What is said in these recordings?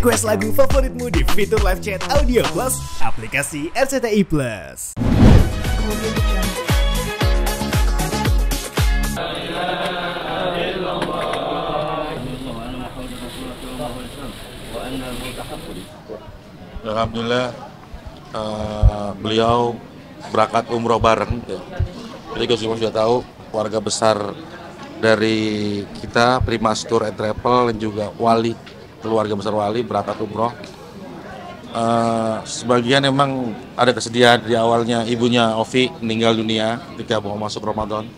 Request lagu favoritmu di fitur live chat Audio Plus aplikasi RCTI Plus. Alhamdulillah beliau berangkat umroh bareng ya. Jadi Gus Iman sudah tahu keluarga besar dari kita Primas Tour and Travel dan juga Wali, keluarga besar Wali berangkat umroh. Sebagian memang ada kesedihan di awalnya, ibunya Ovi meninggal dunia ketika mau masuk Ramadan.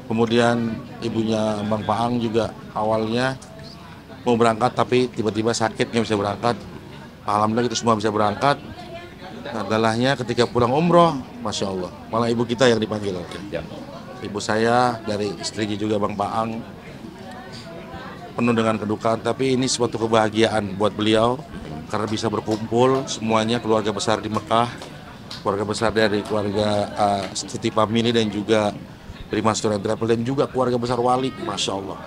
Kemudian ibunya Bang Paang juga awalnya mau berangkat tapi tiba-tiba sakit nggak bisa berangkat. Alhamdulillah kita semua bisa berangkat. Adalah ketika pulang umroh, Masya Allah, malah ibu kita yang dipanggil. Ya. Ibu saya dari istrinya juga Bang Paang, penuh dengan kedukaan, tapi ini suatu kebahagiaan buat beliau karena bisa berkumpul semuanya keluarga besar di Mekah, keluarga besar dari keluarga Siti Family dan juga Primas Tour and Travel dan juga keluarga besar Wali, Masya Allah.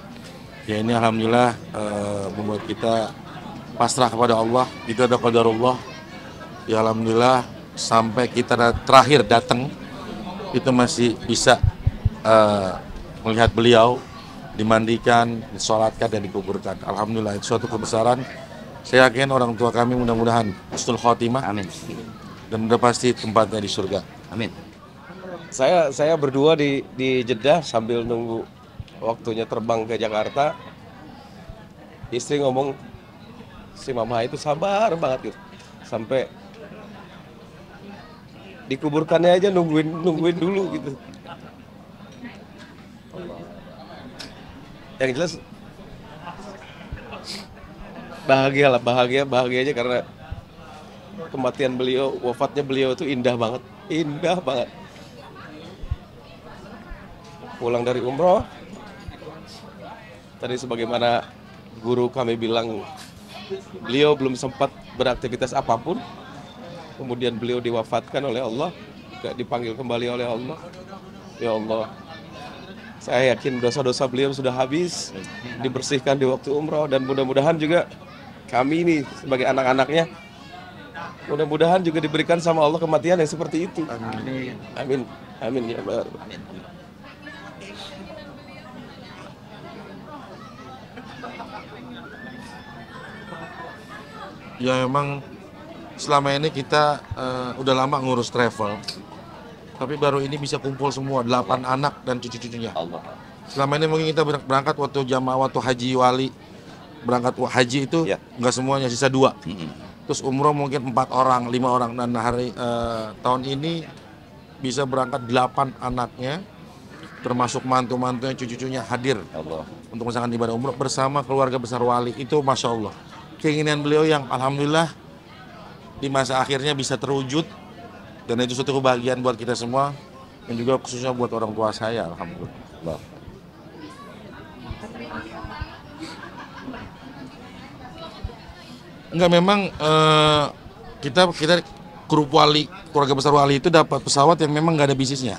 Ya ini Alhamdulillah membuat kita pasrah kepada Allah, itu ada qadarullah. Ya Alhamdulillah sampai kita terakhir datang itu masih bisa melihat beliau dimandikan, disolatkan dan dikuburkan. Alhamdulillah itu suatu kebesaran. Saya yakin orang tua kami mudah-mudahan husnul khotimah. Amin. Dan udah pasti tempatnya di surga. Amin. Saya berdua di Jeddah sambil nunggu waktunya terbang ke Jakarta. Istri ngomong, si mama itu sabar banget gitu. Sampai dikuburkannya aja nungguin dulu gitu. Yang jelas bahagia aja karena kematian beliau, wafatnya beliau itu indah banget. Pulang dari umroh, tadi sebagaimana guru kami bilang, beliau belum sempat beraktivitas apapun. Kemudian beliau diwafatkan oleh Allah, juga dipanggil kembali oleh Allah. Ya Allah, saya yakin dosa-dosa beliau sudah habis, dibersihkan di waktu umroh, dan mudah-mudahan juga kami ini sebagai anak-anaknya, mudah-mudahan juga diberikan sama Allah kematian yang seperti itu. Amin. Amin. Amin ya Allah. Ya memang selama ini kita udah lama ngurus travel, tapi baru ini bisa kumpul semua 8 anak dan cucu-cucunya. Selama ini mungkin kita berangkat waktu haji Wali, berangkat haji itu nggak semuanya, sisa 2. Terus umroh mungkin 4 orang, 5 orang, dan hari tahun ini bisa berangkat 8 anaknya, termasuk mantu-mantunya, cucu-cucunya hadir untuk melaksanakan ibadah umroh bersama keluarga besar Wali. Itu Masya Allah, keinginan beliau yang Alhamdulillah di masa akhirnya bisa terwujud, dan itu suatu kebahagiaan buat kita semua dan juga khususnya buat orang tua saya. Alhamdulillah. Enggak, memang kita grup Wali, keluarga besar Wali itu dapat pesawat yang memang nggak ada bisnisnya.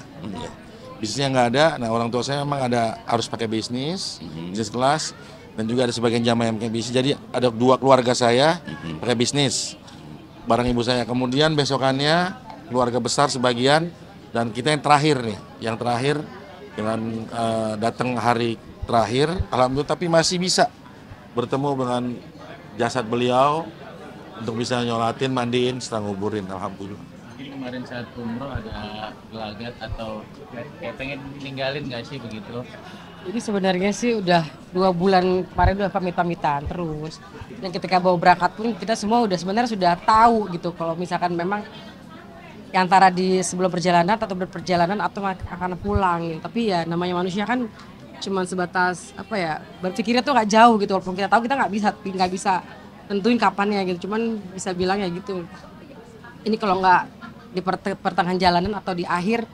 Bisnisnya nggak ada. Nah, orang tua saya memang harus pakai bisnis kelas, dan juga ada sebagian jamaah yang pakai bisnis. Jadi ada 2 keluarga saya pakai bisnis bareng ibu saya. Kemudian besokannya keluarga besar sebagian, dan kita yang terakhir nih, dengan datang hari terakhir, Alhamdulillah, tapi masih bisa bertemu dengan jasad beliau untuk bisa nyolatin, mandiin, setelah nguburin. Alhamdulillah. Mungkin kemarin saat umroh ada gelagat atau kayak pengen ninggalin nggak sih begitu? Jadi sebenarnya sih udah 2 bulan kemarin udah pamit-pamitan terus. Dan ketika bawa berangkat pun kita semua sebenarnya sudah tahu gitu kalau misalkan memang antara di sebelum perjalanan atau berperjalanan atau akan pulang. Tapi ya namanya manusia kan cuma sebatas berpikirnya tuh nggak jauh gitu. Walaupun kita tahu kita nggak bisa tentuin kapannya gitu. Cuman bisa bilang ya gitu. Ini kalau nggak di pertengahan jalanan atau di akhir,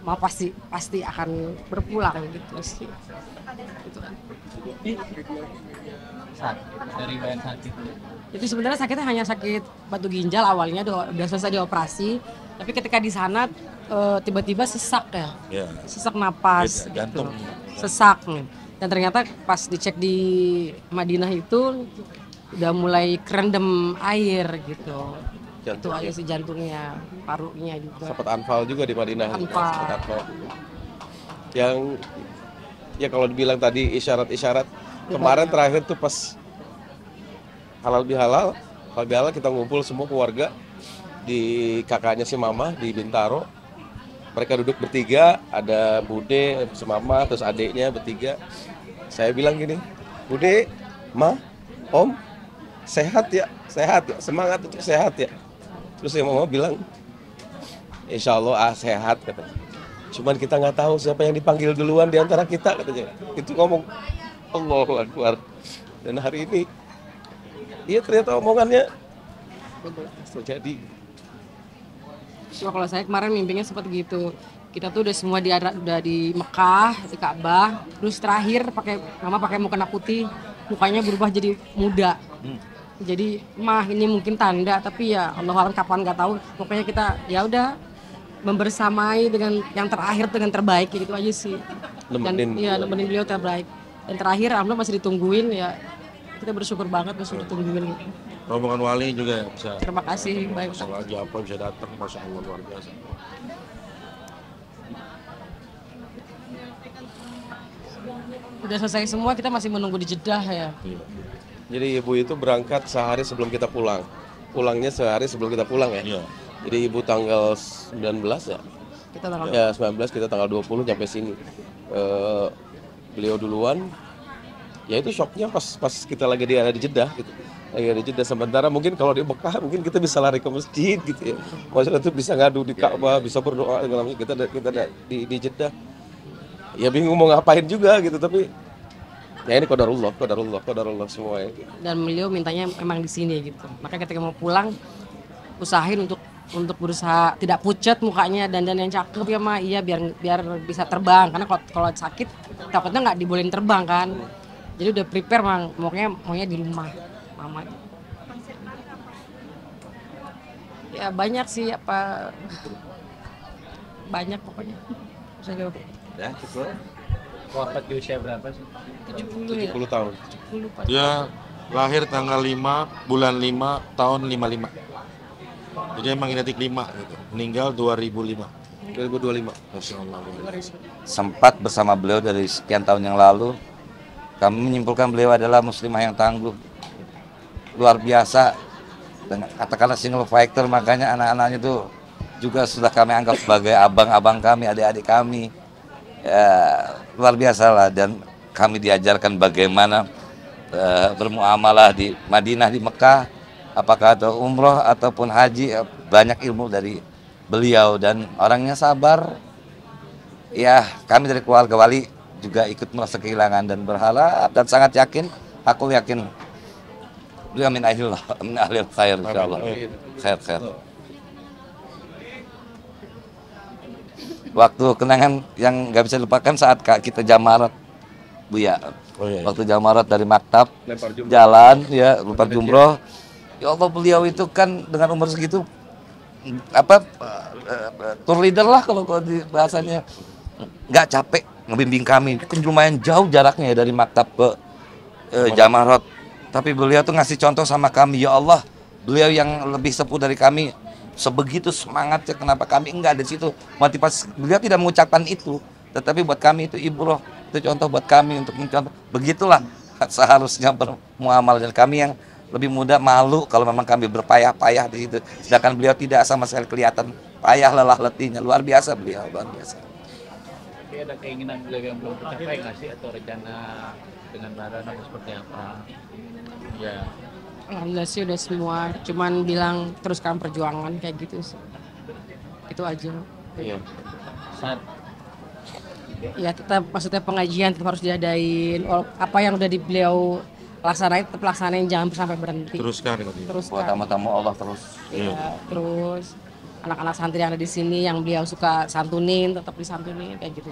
mau pasti akan berpulang gitu sih. Gitu kan. Dari bahan sakit. Jadi sebenarnya sakitnya hanya sakit batu ginjal, awalnya udah selesai dioperasi, tapi ketika di sana tiba-tiba sesak ya. Sesak napas, jantung. Sesak nih. Dan ternyata pas dicek di Madinah itu udah mulai kerendam air gitu. Itu Jantungnya. aja sih jantungnya, parunya juga. Sempat anfal juga di Madinah. Anfal. Sempat anfal. Yang ya kalau dibilang tadi isyarat-isyarat, kemarin terakhir tuh pas halal bihalal kita ngumpul semua keluarga di kakaknya si Mama di Bintaro. Mereka duduk bertiga, ada Bude, si Mama, terus adiknya bertiga. Saya bilang gini, Bude, Ma, Om, sehat ya, semangat untuk sehat ya. Terus si Mama bilang, Insya Allah sehat katanya. Cuman kita nggak tahu siapa yang dipanggil duluan di antara kita katanya. Itu ngomong Allahu Akbar. Dan hari ini, iya ternyata omongannya terjadi. Cuma kalau saya kemarin mimpinya seperti gitu. Kita tuh udah semua udah di Mekah, di Ka'bah. Terus terakhir Mama pakai mukena putih, mukanya berubah jadi muda. Jadi mah ini mungkin tanda, tapi ya Allah alam kapan nggak tahu. Pokoknya kita ya udah membersamai dengan yang terakhir dengan terbaik gitu aja sih. Nemenin beliau terbaik. Dan terakhir alhamdulillah masih ditungguin ya. Kita bersyukur banget masih ditungguin gitu. Rombongan wali juga bisa. Terima kasih, baik. Lagi apa bisa datang, masya Allah luar biasa. Udah selesai semua, kita masih menunggu di Jeddah ya. Jadi ibu itu berangkat sehari sebelum kita pulang. Pulangnya sehari sebelum kita pulang ya. Iya. Jadi ibu tanggal 19 ya. Kita tanggal Ya 19, kita tanggal 20 sampai sini. Beliau duluan. Ya itu shocknya pas kita lagi ada di Jeddah gitu. Lagi ada di Jeddah, sementara mungkin kalau di Mekah mungkin kita bisa lari ke masjid gitu ya. Maksudnya itu bisa ngadu di Ka'bah, bisa berdoa segala macam. Kita ada di Jeddah. Ya bingung mau ngapain juga gitu, tapi ya ini qadarullah semua ya. Dan beliau mintanya memang di sini gitu. Makanya ketika mau pulang usahain untuk berusaha tidak pucat mukanya, dan yang cakep ya mah, iya biar bisa terbang, karena kalau sakit takutnya nggak dibolehin terbang kan. Jadi udah prepare maunya di rumah Mama. Ya banyak sih banyak pokoknya. Ya, cukup. Wafat di usia berapa sih? 70 ya. 70 tahun. 70 Pak. Dia lahir tanggal 5 bulan 5 tahun 55. Jadi emang genetik 5 gitu. Meninggal 2005. 2025. Masya Allah. Sempat bersama beliau dari sekian tahun yang lalu. Kami menyimpulkan beliau adalah muslimah yang tangguh, luar biasa, katakanlah single fighter. Makanya anak-anaknya itu juga sudah kami anggap sebagai abang-abang kami, adik-adik kami, ya, luar biasa lah. Dan kami diajarkan bagaimana bermuamalah di Madinah, di Mekah, apakah atau umroh ataupun haji. Banyak ilmu dari beliau dan orangnya sabar. Ya, kami dari keluarga wali juga ikut merasa kehilangan dan berharap dan sangat yakin, aku yakin beliau min ahlil khair insyaallah. Khair. Waktu kenangan yang nggak bisa dilupakan saat kita jamarat, Buya. Oh, iya. Waktu jamarat dari maktab Lempar jumroh. jalan ya, lempar jumroh. Ya Allah, beliau itu kan dengan umur segitu tour leader lah kalau di bahasanya, nggak capek ngebimbing kami. Kan lumayan jauh jaraknya ya dari maktab ke jamarat, tapi beliau tuh ngasih contoh sama kami. Ya Allah, beliau yang lebih sepuh dari kami sebegitu semangatnya, kenapa kami enggak di situ. Motivasi beliau tidak mengucapkan itu, tetapi buat kami itu ibrah, itu contoh buat kami untuk mencontoh. Begitulah seharusnya bermuamal, dan kami yang lebih muda malu kalau memang kami berpayah-payah di situ, sedangkan beliau tidak sama sekali kelihatan payah lelah letihnya. Luar biasa beliau, luar biasa. Tapi ada keinginan beliau yang belum tercapai nggak sih, atau rencana dengan Baran atau seperti apa? Ya. Alhamdulillah sih udah semua, cuman bilang teruskan perjuangan kayak gitu sih. Itu aja. Iya. Saat Ya tetap, maksudnya pengajian tetap harus diadain. Apa yang udah beliau laksanain tetap laksanain, jangan sampai berhenti. Teruskan gitu. Buat Teruskan. tamu-tamu Allah terus. Ya, terus anak-anak santri yang ada di sini yang beliau suka santunin tetap disantunin kayak gitu.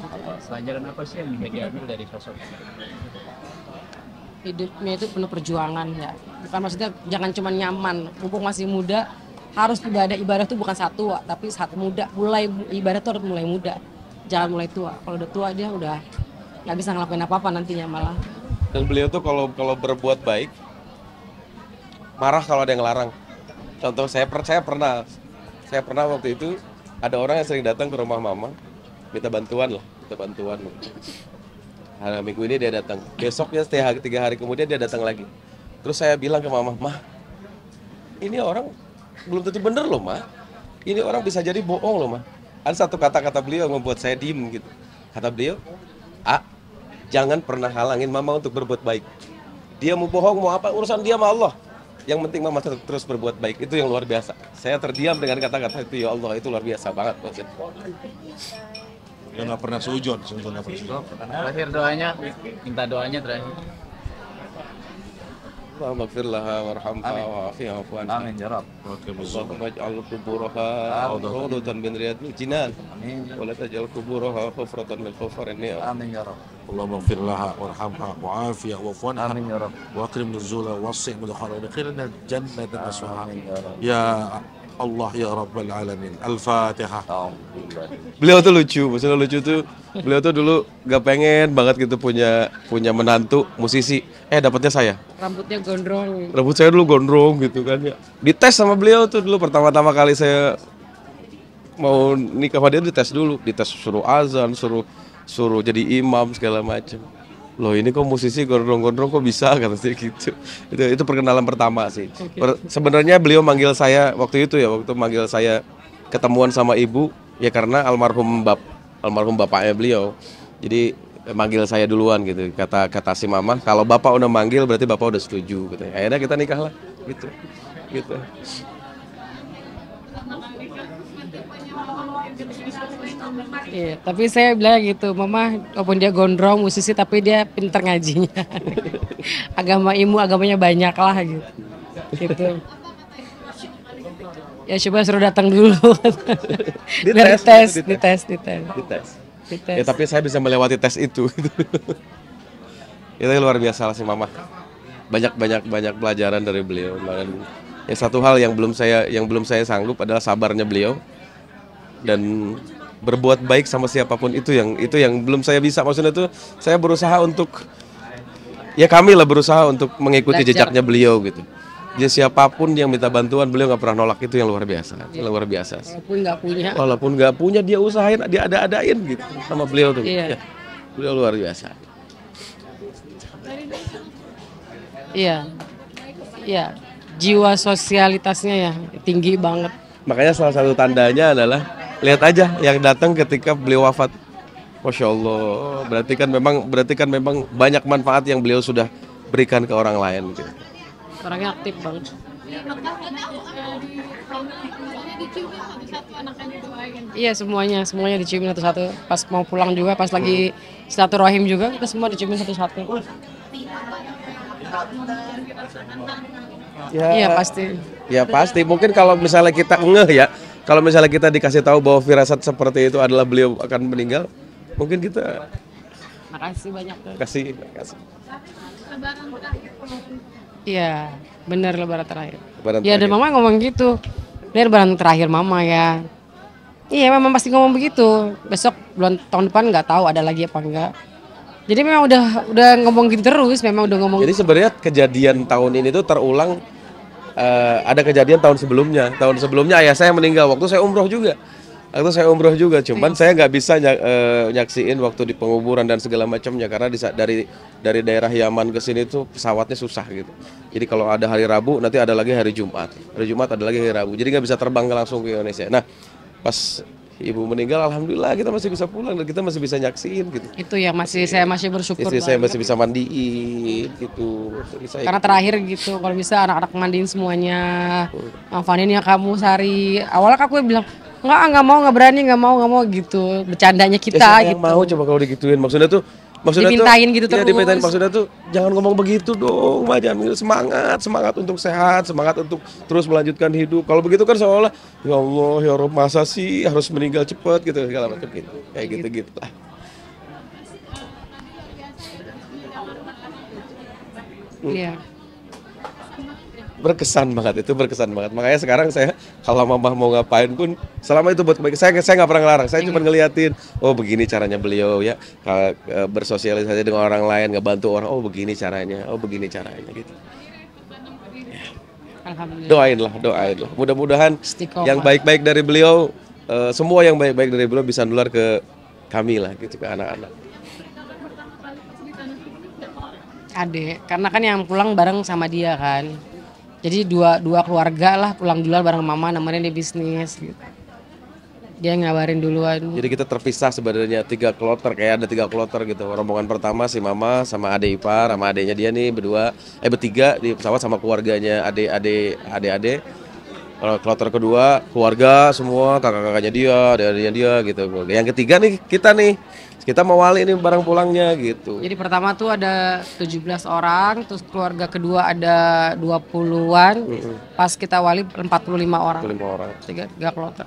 pelajaran apa sih yang bisa diambil dari sosok Hidupnya itu penuh perjuangan ya. Bukan maksudnya jangan cuma nyaman, mumpung masih muda harus ibadah itu bukan satu, tapi saat muda mulai ibadah itu harus mulai muda. Jangan mulai tua. Kalau udah tua dia udah nggak bisa ngelakuin apa-apa nantinya malah. Dan beliau tuh kalau berbuat baik marah kalau ada yang larang. Contoh saya pernah waktu itu ada orang yang sering datang ke rumah mama minta bantuan. Hari minggu ini dia datang, besoknya 3 hari kemudian dia datang lagi. Terus saya bilang ke mama, "Mah, ini orang belum tentu bener loh, Mah. Ini orang bisa jadi bohong loh, Mah." Ada satu kata-kata beliau yang membuat saya diem gitu. Kata beliau, jangan pernah halangin mama untuk berbuat baik. Dia mau bohong, mau apa, urusan dia sama Allah. Yang penting mama terus berbuat baik. Itu yang luar biasa. Saya terdiam dengan kata-kata itu, ya Allah, itu luar biasa banget. Dia nggak pernah sujud, sebetulnya nggak pernah sujud. Terakhir doanya, minta doanya terakhir. Allahumma gfir laha warhamha wa'afiha wa'fu anha. Amin ya Rabb. Allahumma ij'al quburaha rawdatan min riyadil jinan. Wa la taj'al quburaha hufratan min hufarin nar. Amin ya Rabb. Allahumma ighfir laha warhamha wa'afiha wa'fu anha. Amin ya Rabb. Wa akrim nuzula wasi' mudkhala adkhilna jannatan aswaha. Amin ya Rabb. Ya Allah ya Rabbal alamin. Al-Fatihah. Alhamdulillah. Beliau tuh lucu, maksudnya lucu tuh. Beliau tuh dulu gak pengen banget gitu punya menantu musisi. Dapatnya saya. Rambutnya gondrong. Rambut saya dulu gondrong gitu kan ya. Dites sama beliau tuh dulu pertama-tama kali saya mau nikah sama dia, dites dulu. Dites suruh azan, suruh jadi imam segala macam. Loh ini kok musisi gondrong-gondrong kok bisa, kata saya gitu. Itu perkenalan pertama sih. Sebenarnya beliau manggil saya waktu manggil saya ketemuan sama ibu ya karena almarhum bapaknya beliau. Jadi manggil saya duluan gitu. Kata si mama, kalau bapak udah manggil berarti bapak udah setuju gitu. Akhirnya kita nikah lah gitu. Iya, tapi saya bilang gitu, mama walaupun dia gondrong musisi tapi dia pinter ngajinya. Agamanya banyak lah gitu. Ya coba suruh datang dulu. Biar dites. Ya tapi saya bisa melewati tes itu. Itu luar biasa lah si mama. Banyak pelajaran dari beliau. Dan satu hal yang belum saya sanggup adalah sabarnya beliau dan berbuat baik sama siapapun itu yang belum saya bisa. Maksudnya tuh saya berusaha untuk kami berusaha untuk mengikuti jejaknya beliau gitu. Jadi siapapun yang minta bantuan beliau nggak pernah nolak, itu yang luar biasa. Luar biasa. Walaupun nggak punya dia usahain, dia ada-adain gitu sama beliau tuh. Iya. Ya, beliau luar biasa. Iya. Jiwa sosialitasnya ya tinggi banget. Makanya salah satu tandanya adalah lihat aja yang datang ketika beliau wafat. Masya Allah, berarti kan memang banyak manfaat yang beliau sudah berikan ke orang lain gitu. Orangnya aktif banget. Iya, semuanya diciumin satu-satu. Pas mau pulang juga, pas lagi silaturahim juga, kita semua diciumin satu-satu. Iya pasti. Ya pasti. Mungkin kalau misalnya kita kalau misalnya kita dikasih tahu bahwa firasat seperti itu adalah beliau akan meninggal, mungkin kita makasih banyak tuh. Kasih. Iya, benar lebaran terakhir. Dan mama ngomong gitu. Ini lebaran terakhir mama ya. Iya, memang pasti ngomong begitu. Besok tahun depan nggak tahu ada lagi apa enggak. Jadi memang udah ngomong gitu terus, memang udah ngomong. Jadi sebenarnya kejadian tahun ini tuh terulang. Ada kejadian tahun sebelumnya. Tahun sebelumnya ayah saya meninggal waktu saya umroh juga. Cuman saya nggak bisa nyaksiin waktu di penguburan dan segala macamnya karena dari daerah Yaman ke sini tuh pesawatnya susah gitu. Jadi kalau ada hari Rabu nanti ada lagi hari Jumat. Hari Jumat ada lagi hari Rabu. Jadi nggak bisa terbang langsung ke Indonesia. Nah, pas ibu meninggal, alhamdulillah kita masih bisa pulang dan kita masih bisa nyaksiin gitu. Itu yang saya masih bersyukur. Istri saya masih bisa mandiin gitu. Karena terakhir gitu, kalau bisa anak-anak mandiin semuanya. Manfaatin ya kamu sehari. Awalnya aku bilang nggak mau, nggak berani, nggak mau gitu. Bercandanya kita gitu. Mau coba kalau digituin, maksudnya dipintain gitu terus. Dipintain maksudnya tuh jangan ngomong begitu dong, jangan semangat untuk sehat, semangat untuk terus melanjutkan hidup. Kalau begitu kan seolah ya Allah ya Rob masa sih harus meninggal cepat gitu segala macam gitu. Kayak gitu lah. Iya. Berkesan banget. Makanya sekarang saya kalau mama mau ngapain pun selama itu buat saya nggak pernah ngelarang. Saya cuma ngeliatin, oh begini caranya beliau ya, bersosialisasi dengan orang lain, ngebantu orang, oh begini caranya gitu. Alhamdulillah. Doainlah. Mudah-mudahan Istiqomah. yang baik-baik dari beliau, semua yang baik-baik dari beliau bisa nular ke kami lah, gitu, ke anak-anak. Adek, karena kan yang pulang bareng sama dia kan. Jadi dua keluarga lah pulang duluan bareng mama, nemenin di bisnis gitu. Dia ngabarin duluan. Jadi kita terpisah sebenarnya 3 kloter, kayak ada 3 kloter gitu. Rombongan pertama si mama sama adik ipar sama adiknya dia nih bertiga di pesawat sama keluarganya adik. Kalau kloter kedua keluarga semua, kakak-kakaknya dia, adik-adiknya dia gitu. Yang ketiga nih kita mewali nih barang pulangnya gitu. Jadi pertama tuh ada 17 orang, terus keluarga kedua ada 20-an. Pas kita wali 45 orang. 45 orang. 3 kloter.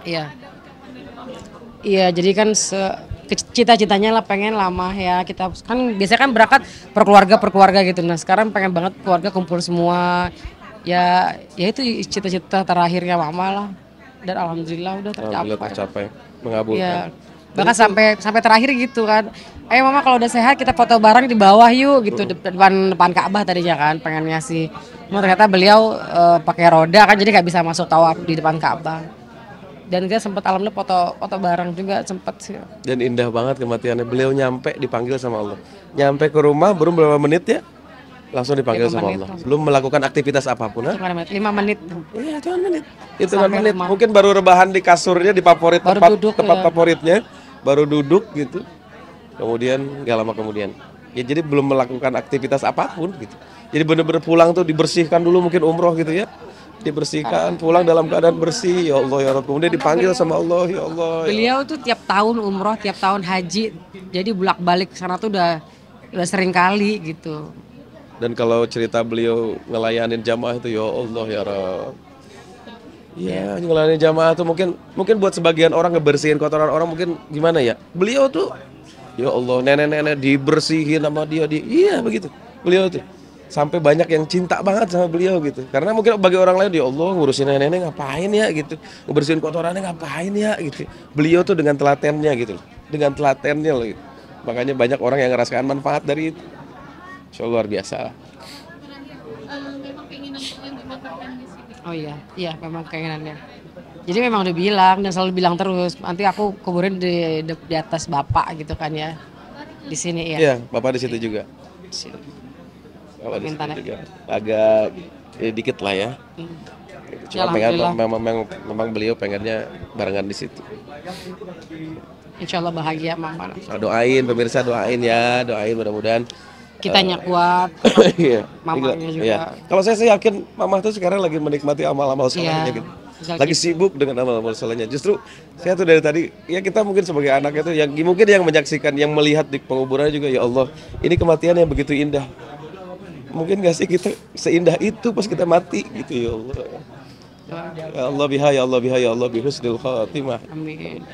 Iya. Iya, jadi kan cita-citanya lah pengen lama ya, kita kan biasanya kan berangkat per keluarga gitu. Nah, sekarang pengen banget keluarga kumpul semua. Ya itu cita-cita terakhirnya mama lah. Dan alhamdulillah udah tercapai. Mengabulkan. Ya. Bahkan sampai terakhir gitu kan. Ayo mama kalau udah sehat kita foto bareng di bawah yuk gitu, depan Ka'bah tadinya kan pengen ngasih. Cuma ternyata beliau pakai roda kan, jadi nggak bisa masuk tawaf di depan Ka'bah. Dan dia sempat alhamdulillah foto bareng juga sempat sih. Dan indah banget kematiannya. Beliau nyampe dipanggil sama Allah. Nyampe ke rumah belum berapa menit ya, langsung dipanggil sama Allah. Belum melakukan aktivitas apapun. 5 menit. Iya, cuma menit. Hitungan menit. Mungkin baru rebahan di kasurnya, di tempat favoritnya, baru duduk gitu. Kemudian nggak lama kemudian. Ya jadi belum melakukan aktivitas apapun gitu. Jadi benar-benar pulang tuh dibersihkan dulu, mungkin umroh gitu ya. Dibersihkan, pulang dalam keadaan bersih, ya Allah ya Rabb. Kemudian dipanggil sama Allah, ya Allah. Beliau tuh tiap tahun umroh, tiap tahun haji, jadi bolak-balik sana tuh udah sering kali gitu. Dan kalau cerita beliau ngelayanin jamaah itu, ya Allah ya Rabb. Ya, ngelayanin jamaah tuh mungkin buat sebagian orang ngebersihin kotoran orang mungkin gimana ya. Beliau tuh, ya Allah, nenek-nenek dibersihin sama dia, iya begitu. Beliau tuh. Sampai banyak yang cinta banget sama beliau gitu. Karena mungkin bagi orang lain, ya Allah ngurusin nenek-nenek ngapain ya gitu, ngebersihin kotorannya ngapain ya gitu. Beliau tuh dengan telatennya gitu, dengan telatennya loh gitu. Makanya banyak orang yang ngerasakan manfaat dari itu. Insya Allah luar biasa. Oh iya memang keinginannya. Jadi memang udah bilang dan selalu bilang terus, nanti aku kuburin di atas bapak gitu kan ya, di sini ya. Iya, bapak di situ juga. Kalau di situ juga agak dikit lah ya. Cuma memang beliau pengennya barengan di situ. Insya Allah bahagia mama. Doain pemirsa, doain mudah-mudahan kitanya kuat. Iya. Mamanya juga. Iya. Kalau saya sih yakin mama tuh sekarang lagi menikmati amal-amal solehnya gitu. Lagi sibuk dengan amal-amal solehnya. Justru saya tuh dari tadi ya, kita mungkin sebagai anak itu yang mungkin yang menyaksikan, yang melihat di penguburan juga, ya Allah, ini kematian yang begitu indah. Mungkin gak sih kita seindah itu pas kita mati gitu, ya Allah. Ya Allah biha, ya Allah biha, ya Allah bihusnil khatimah. Amin.